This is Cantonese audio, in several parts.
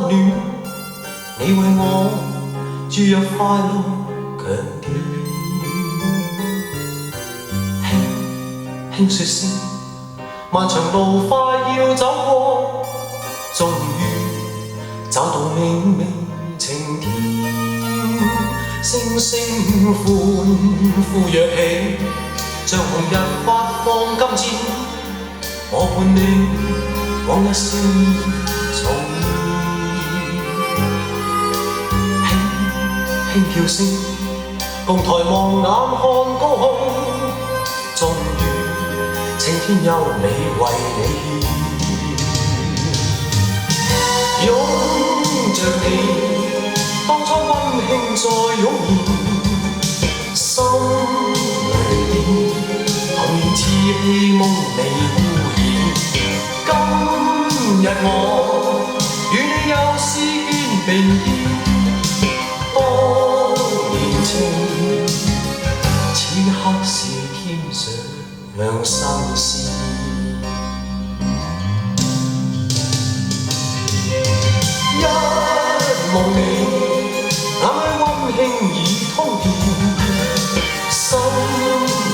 溫暖，你為我注入快樂強電。輕輕說聲，漫長路快要走過，終於找到美美晴天。星星歡呼躍起，像紅日發放金箭，我伴你往日笑面重現。輕叫聲，共抬望眼看高空，終於青天優美為你獻。擁着你，當初溫馨再湧現，心裏面童年稚氣夢未污染。今日我與你又是肩並肩，當年情此刻是添上新鮮。一望你，眼裏溫馨已通電，心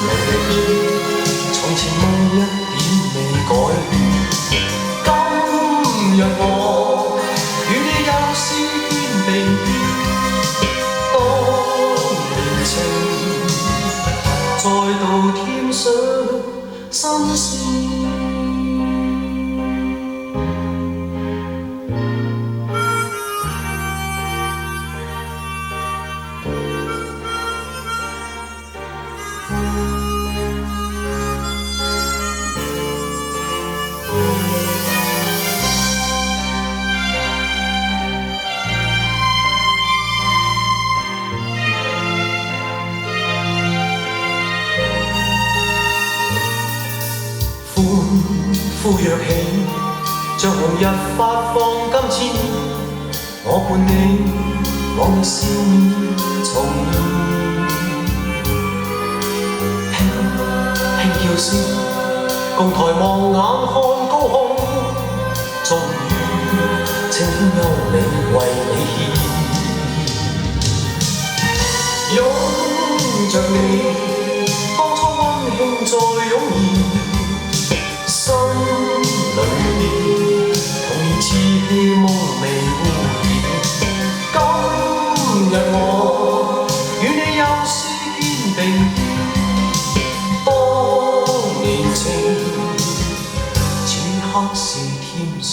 裏面從前夢一點未改變。今日我與你又是肩並肩，當年情再度添上新鮮。歡呼躍起，像紅日發放金箭，我伴你往日笑面重現。輕叫聲，共抬望眼看高空，終於青天優美為你獻。擁着你，當初溫馨再湧現，心裏面童年稚氣夢未污染。今日我與你又是肩並肩，當年情此刻是添上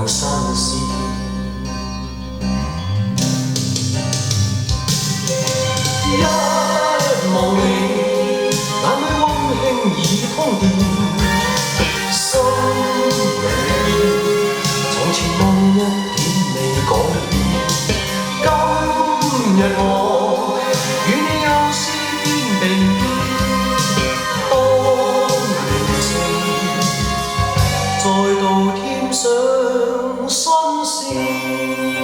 新鮮。一望你，眼裏溫馨已通電，心裏面從前夢一點未改變。今日我與你又是肩並肩，當年情再度添上新鮮。